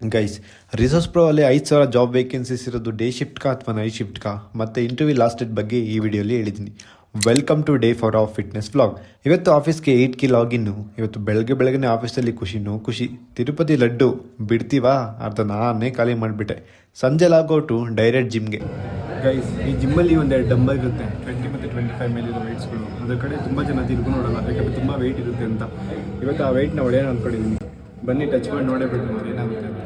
Guys, resource pro ಅಲ್ಲಿ 5,000 job vacancies ಇರೋದು day shift ಕಾ ಅಥವಾ ನೈಟ್ ಶಿಫ್ಟ್ ಕಾ ಮತ್ತು ಇಂಟರ್ವ್ಯೂ ಲಾಸ್ಟ್ ಡೇಟ್ ಬಗ್ಗೆ ಈ ವಿಡಿಯೋಲಿ ಹೇಳಿದ್ದೀನಿ. Welcome to day four of fitness vlog. ಇವತ್ತು ಆಫೀಸ್ಗೆ 8ಕ್ಕೆ ಲಾಗಿನ್ನು. ಇವತ್ತು ಬೆಳಗ್ಗೆ ಆಫೀಸಲ್ಲಿ ಖುಷಿ. ತಿರುಪತಿ ಲಡ್ಡು ಬಿಡ್ತೀವಾ ಅರ್ಧ ನಾನೇ ಖಾಲಿ ಮಾಡಿಬಿಟ್ಟೆ. ಸಂಜೆ ಲಾಗೌಟು ಡೈರೆಕ್ಟ್ ಜಿಮ್ಗೆ. ಗೈಸ್, ಈ ಜಿಮ್ಮಲ್ಲಿ ಒಂದೆರಡು ಡಂಬಲ್ ಇರುತ್ತೆ, 20 ಮತ್ತು 25 ಮೇಲಿರೋ ವೆಯ್ಟ್ಸ್ಗಳು. ಅದ್ರ ಕಡೆ ತುಂಬ ಜನ ತಿರುಗು ನೋಡೋಲ್ಲ, ಯಾಕಂದರೆ ತುಂಬ ವೆಯ್ಟ್ ಇರುತ್ತೆ ಅಂತ. ಇವತ್ತು ಆ ವೆಯ್ಟ್ನ ಹೊಡೆಯೋಣ ಅಂದ್ಕೊಂಡಿದ್ದೀನಿ. ಬನ್ನಿ ಟಚ್ ಮಾಡಿ ನೋಡೇ ಬಿಟ್ಟು ಏನಾಗುತ್ತೆ ಅಂತ.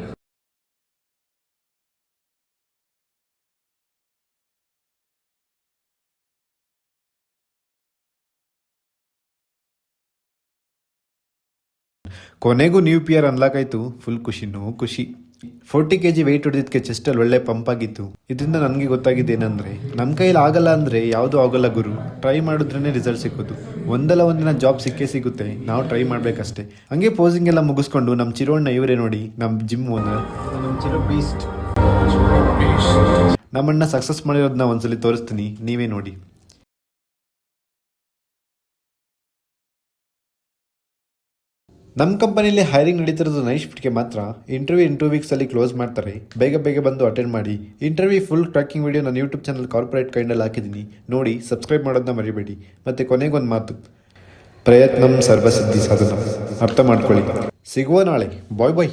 ಕೊನೆಗೂ ನ್ಯೂ ಪಿಯರ್ ಅನ್ಲಾಕ್ ಆಯಿತು. ಫುಲ್ ಖುಷಿ. 40 kg ವೆಯ್ಟ್ ಹೊಡೆದಿದ್ದಕ್ಕೆ ಚೆಸ್ಟಲ್ಲಿ ಒಳ್ಳೆ ಪಂಪ್ ಆಗಿತ್ತು. ಇದರಿಂದ ನನಗೆ ಗೊತ್ತಾಗಿದ್ದೇನೆಂದರೆ, ನಮ್ಮ ಕೈಯಲ್ಲಿ ಆಗಲ್ಲ ಅಂದರೆ ಯಾವುದೂ ಆಗಲ್ಲ ಗುರು. Try ಮಾಡಿದ್ರೇ result ಸಿಕ್ಕೋದು. ಒಂದಲ್ಲ ಒಂದಿನ ಜಾಬ್ ಸಿಗುತ್ತೆ, ನಾವು ಟ್ರೈ ಮಾಡಬೇಕಷ್ಟೇ. ಹಂಗೆ ಪೋಸಿಂಗ್ ಎಲ್ಲ ಮುಗಿಸ್ಕೊಂಡು ನಮ್ಮ ಚಿರೋಣ್ಣ ಇವರೇ ನೋಡಿ, ನಮ್ಮ ಜಿಮ್ ಓನರ್, ನಮ್ಮ ಚಿರೋ ಬೀಸ್ಟ್. ನಮ್ಮಣ್ಣ ಸಕ್ಸಸ್ ಮಾಡಿರೋದನ್ನ ಒಂದ್ಸಲಿ ತೋರಿಸ್ತೀನಿ, ನೀವೇ ನೋಡಿ. ನಮ್ಮ ಕಂಪನಿಯಲ್ಲಿ ಹೈರಿಂಗ್ ನಡೀತಿರೋದು ನೈಟ್ ಶಿಫ್ಟ್ಗೆ ಮಾತ್ರ. ಇಂಟರ್ವ್ಯೂ ಇನ್ 2 ವೀಕ್ಸಲ್ಲಿ ಕ್ಲೋಸ್ ಮಾಡ್ತಾರೆ. ಬೇಗ ಬಂದು ಅಟೆಂಡ್ ಮಾಡಿ. ಇಂಟರ್ವ್ಯೂ ಫುಲ್ ಟ್ರ್ಯಾಕಿಂಗ್ ವಿಡಿಯೋ ನನ್ನ ಯೂಟ್ಯೂಬ್ ಚಾನಲ್ ಕಾರ್ಪೊರೇಟ್ ಕೈಂಡಲ್ಲಿ ಹಾಕಿದ್ದೀನಿ, ನೋಡಿ. ಸಬ್ಸ್ಕ್ರೈಬ್ ಮಾಡೋದನ್ನ ಮರಿಬೇಡಿ. ಮತ್ತು ಕೊನೆಗೊಂದು ಮಾತು, ಪ್ರಯತ್ನಂ ಸರ್ವಸಿದ್ಧಿ ಸಾಧನ. ಅರ್ಥ ಮಾಡ್ಕೊಳ್ಳಿ. ಸಿಗುವ ನಾಳೆ. ಬಾಯ್.